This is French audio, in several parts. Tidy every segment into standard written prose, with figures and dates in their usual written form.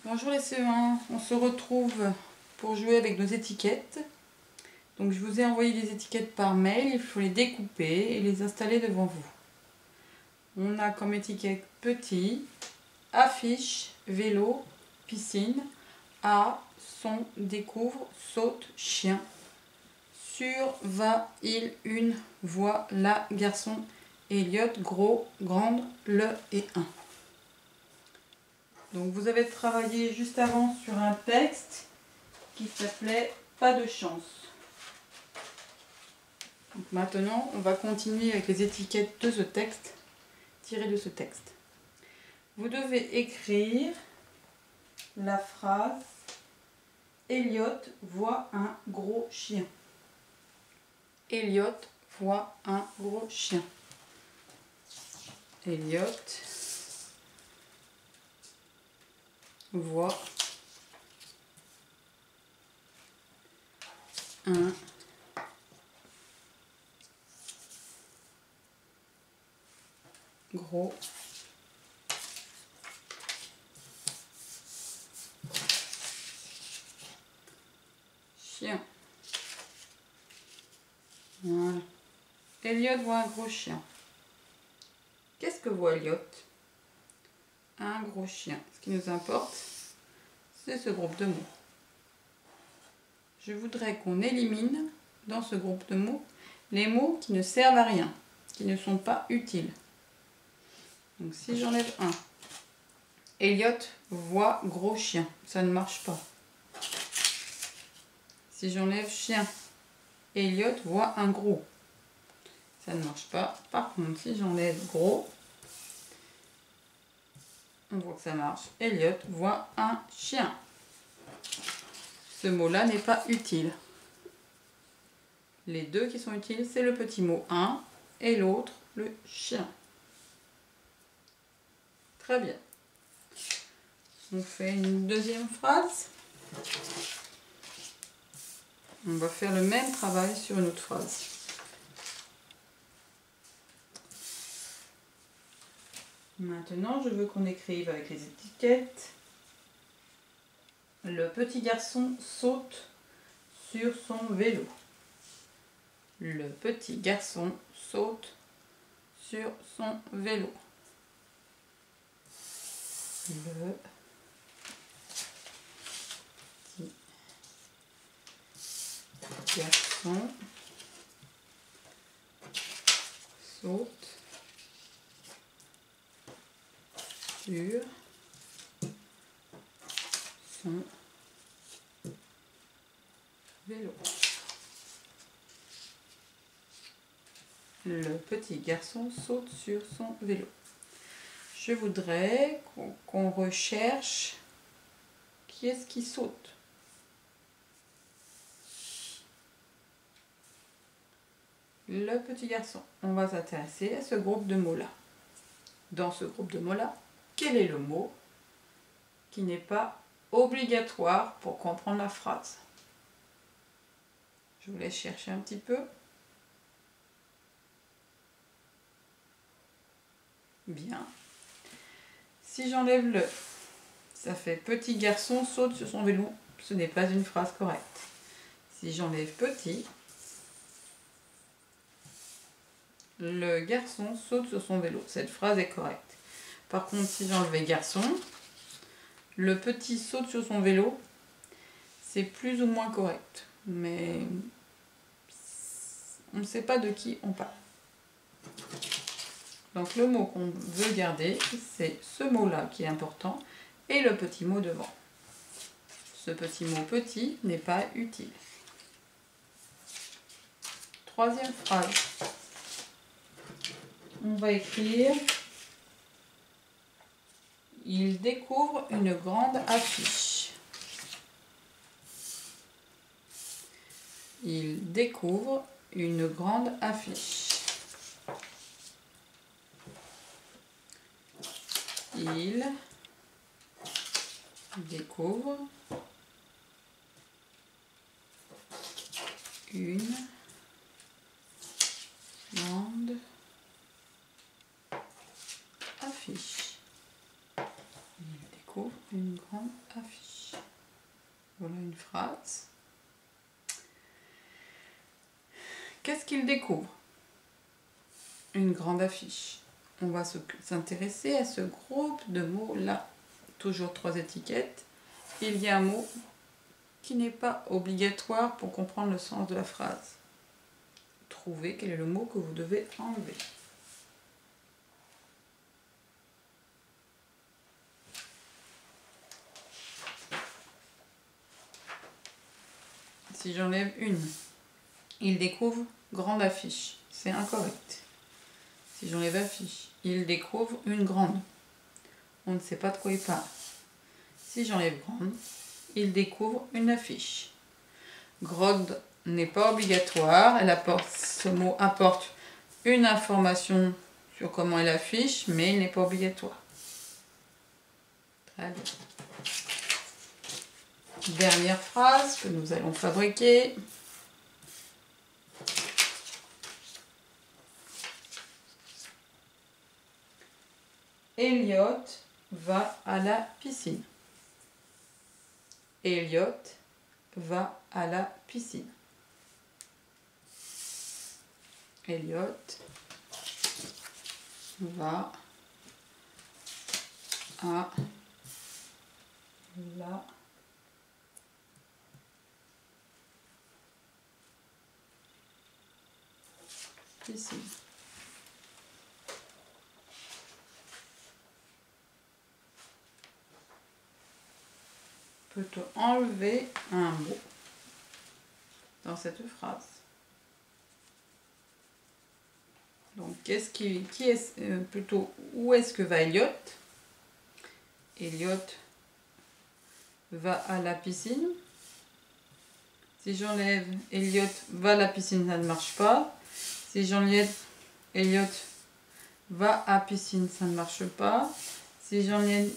Bonjour les CE1, on se retrouve pour jouer avec nos étiquettes. Donc je vous ai envoyé des étiquettes par mail, il faut les découper et les installer devant vous. On a comme étiquette petit, affiche, vélo, piscine, A, son, découvre, saute, chien. Sur, va, il, une, voit, la, garçon, Elliot, gros, grande, le et un. Donc vous avez travaillé juste avant sur un texte qui s'appelait « Pas de chance ». Donc maintenant, on va continuer avec les étiquettes de ce texte, tirées de ce texte. Vous devez écrire la phrase « Elliot voit un gros chien ». Elliot voit un gros chien. Elliot voit un gros chien. Voilà. Elliot voit un gros chien. Qu'est-ce que voit Elliot? Un gros chien. Ce qui nous importe, c'est ce groupe de mots. Je voudrais qu'on élimine dans ce groupe de mots les mots qui ne servent à rien, qui ne sont pas utiles. Donc si j'enlève un, Elliot voit gros chien, ça ne marche pas. Si j'enlève chien, Elliot voit un gros, ça ne marche pas. Par contre, si j'enlève gros, on voit que ça marche. Elliot voit un chien. Ce mot-là n'est pas utile. Les deux qui sont utiles, c'est le petit mot un et l'autre, le chien. Très bien. On fait une deuxième phrase. On va faire le même travail sur une autre phrase. Maintenant, je veux qu'on écrive avec les étiquettes. Le petit garçon saute sur son vélo. Le petit garçon saute sur son vélo. Le petit garçon saute sur son vélo. Le petit garçon saute sur son vélo. Je voudrais qu'on recherche qui est-ce qui saute. Le petit garçon. On va s'intéresser à ce groupe de mots-là. Dans ce groupe de mots-là, quel est le mot qui n'est pas obligatoire pour comprendre la phrase? Je vous laisse chercher un petit peu. Bien. Si j'enlève le, ça fait petit garçon saute sur son vélo. Ce n'est pas une phrase correcte. Si j'enlève petit, le garçon saute sur son vélo. Cette phrase est correcte. Par contre, si j'enlevais garçon, le petit saute sur son vélo, c'est plus ou moins correct. Mais on ne sait pas de qui on parle. Donc le mot qu'on veut garder, c'est ce mot-là qui est important et le petit mot devant. Ce petit mot petit n'est pas utile. Troisième phrase. On va écrire « Il découvre une grande affiche ». Il découvre une grande affiche. Il découvre une grande affiche. Il découvre une grande affiche. Voilà une phrase. Qu'est-ce qu'il découvre? Une grande affiche. On va s'intéresser à ce groupe de mots-là. Toujours 3 étiquettes. Il y a un mot qui n'est pas obligatoire pour comprendre le sens de la phrase. Trouvez quel est le mot que vous devez enlever. Si j'enlève une, il découvre grande affiche. C'est incorrect. Si j'enlève affiche, il découvre une grande. On ne sait pas de quoi il parle. Si j'enlève grande, il découvre une affiche. Grande n'est pas obligatoire. Ce mot apporte une information sur comment elle affiche, mais il n'est pas obligatoire. Très bien. Dernière phrase que nous allons fabriquer. Elliot va à la piscine. Elliot va à la piscine. Elliot va à la piscine. Peut-on enlever un mot dans cette phrase? Donc, où est-ce que va Elliot? Elliot va à la piscine. Si j'enlève Elliot va à la piscine, ça ne marche pas. Si j'enlève Elliot va à piscine, ça ne marche pas. Si j'enlève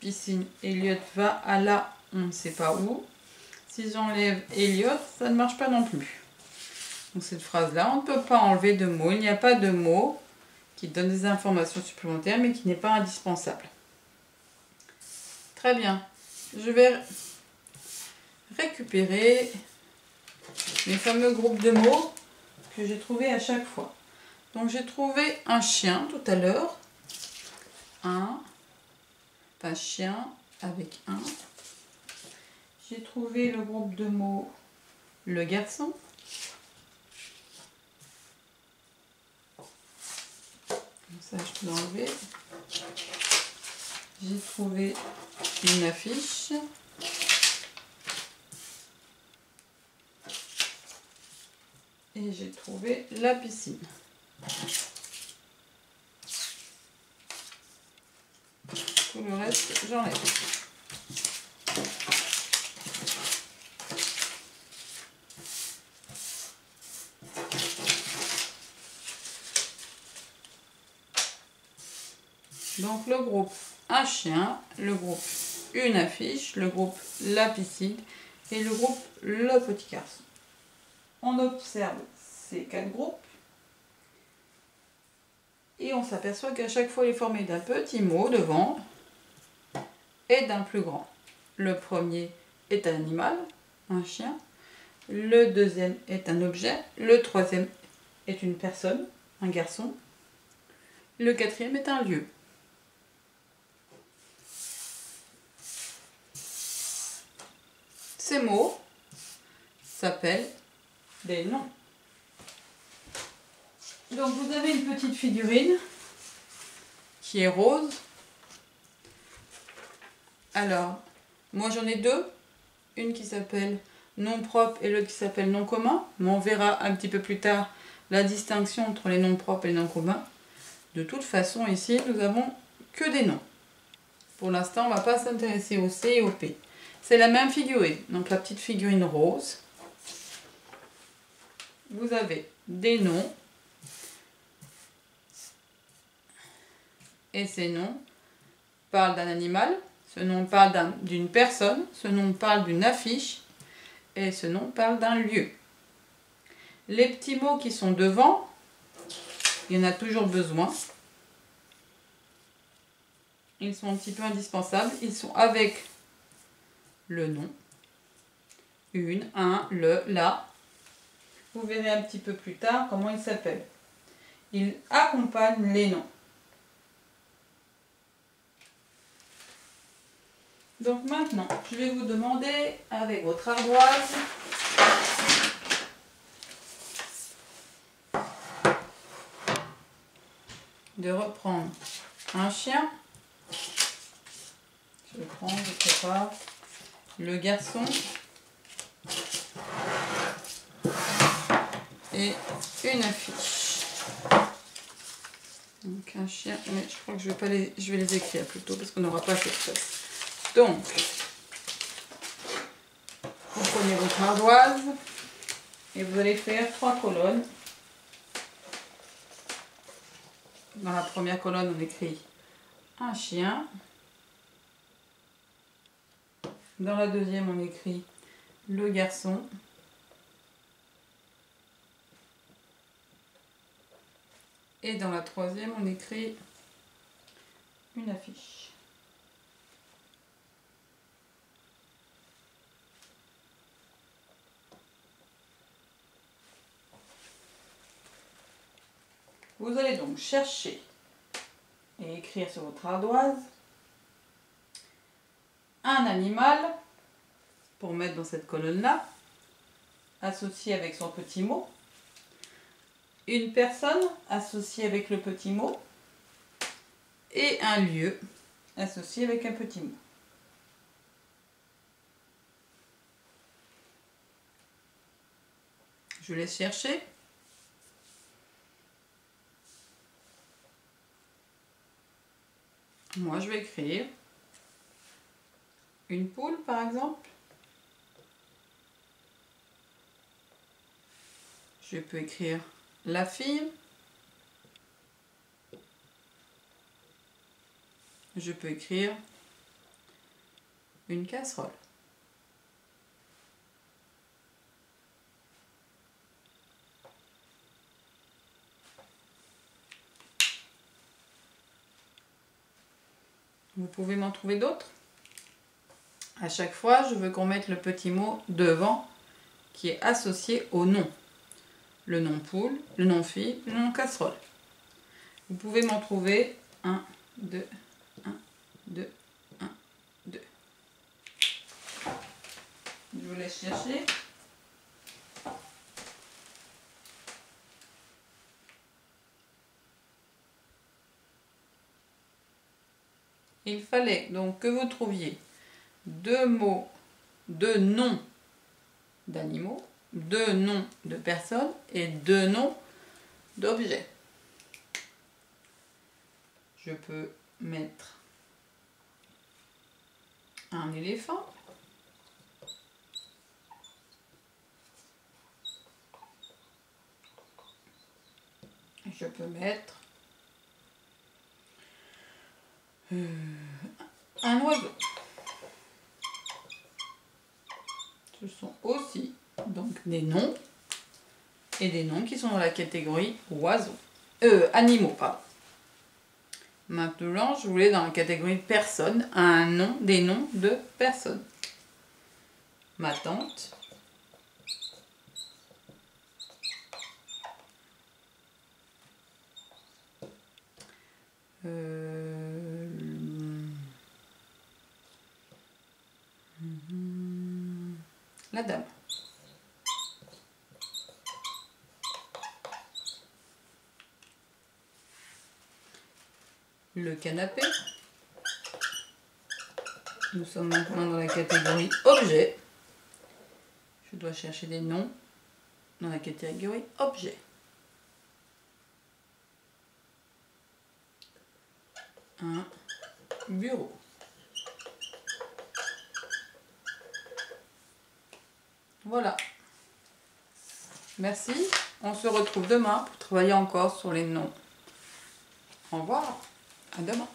piscine, Elliot va à la, on ne sait pas où. Si j'enlève Elliot, ça ne marche pas non plus. Donc cette phrase-là, on ne peut pas enlever de mots. Il n'y a pas de mot qui donne des informations supplémentaires, mais qui n'est pas indispensable. Très bien. Je vais récupérer mes fameux groupes de mots que j'ai trouvés à chaque fois. Donc j'ai trouvé un chien tout à l'heure. Un chien avec un. J'ai trouvé le groupe de mots le garçon. Ça, je peux l'enlever. J'ai trouvé une affiche. Et j'ai trouvé la piscine. Tout le reste, j'enlève. Donc le groupe un chien, le groupe une affiche, le groupe la piscine et le groupe le petit garçon. On observe ces 4 groupes et on s'aperçoit qu'à chaque fois il est formé d'un petit mot devant et d'un plus grand. Le premier est un animal, un chien. Le deuxième est un objet. Le troisième est une personne, un garçon. Le quatrième est un lieu. Ces mots s'appellent des noms. Donc vous avez une petite figurine qui est rose. Alors, moi j'en ai 2. Une qui s'appelle nom propre et l'autre qui s'appelle nom commun. Mais on verra un petit peu plus tard la distinction entre les noms propres et les noms communs. De toute façon, ici, nous avons que des noms. Pour l'instant, on ne va pas s'intéresser au C et au P. C'est la même figurine. Donc la petite figurine rose. Vous avez des noms. Et ces noms parlent d'un animal. Ce nom parle d'une personne. Ce nom parle d'une affiche. Et ce nom parle d'un lieu. Les petits mots qui sont devant, il y en a toujours besoin. Ils sont un petit peu indispensables. Ils sont avec le nom. Une, un, le, la. Vous verrez un petit peu plus tard comment il s'appelle. Il accompagne les noms. Donc maintenant, je vais vous demander, avec votre ardoise, de reprendre un chien. Je le prends, je prépare. Le garçon. Et une affiche. Donc un chien, mais je crois que je vais les écrire plutôt parce qu'on n'aura pas assez de place. Donc, vous prenez votre ardoise et vous allez faire 3 colonnes. Dans la première colonne, on écrit un chien. Dans la deuxième, on écrit le garçon. Et dans la troisième, on écrit une affiche. Vous allez donc chercher et écrire sur votre ardoise un animal pour mettre dans cette colonne-là, associé avec son petit mot. Une personne associée avec le petit mot et un lieu associé avec un petit mot. Je laisse chercher. Moi, je vais écrire une poule, par exemple. Je peux écrire la fille. Je peux écrire une casserole. Vous pouvez m'en trouver d'autres. À chaque fois, je veux qu'on mette le petit mot devant qui est associé au nom. Le nom poule, le nom fille, le nom casserole. Vous pouvez m'en trouver 1, 2, 1, 2, 1, 2. Je vous laisse chercher. Il fallait donc que vous trouviez 2 mots, 2 noms d'animaux, 2 noms de personnes et 2 noms d'objets. Je peux mettre un éléphant. Je peux mettre un oiseau. Ce sont aussi donc des noms et des noms qui sont dans la catégorie oiseaux. Animaux, pardon. Maintenant, je voulais dans la catégorie personnes un nom, des noms de personnes. Ma tante. La dame. Le canapé. Nous sommes maintenant dans la catégorie objet. Je dois chercher des noms dans la catégorie objet. Un bureau. Voilà. Merci. On se retrouve demain pour travailler encore sur les noms. Au revoir. À demain.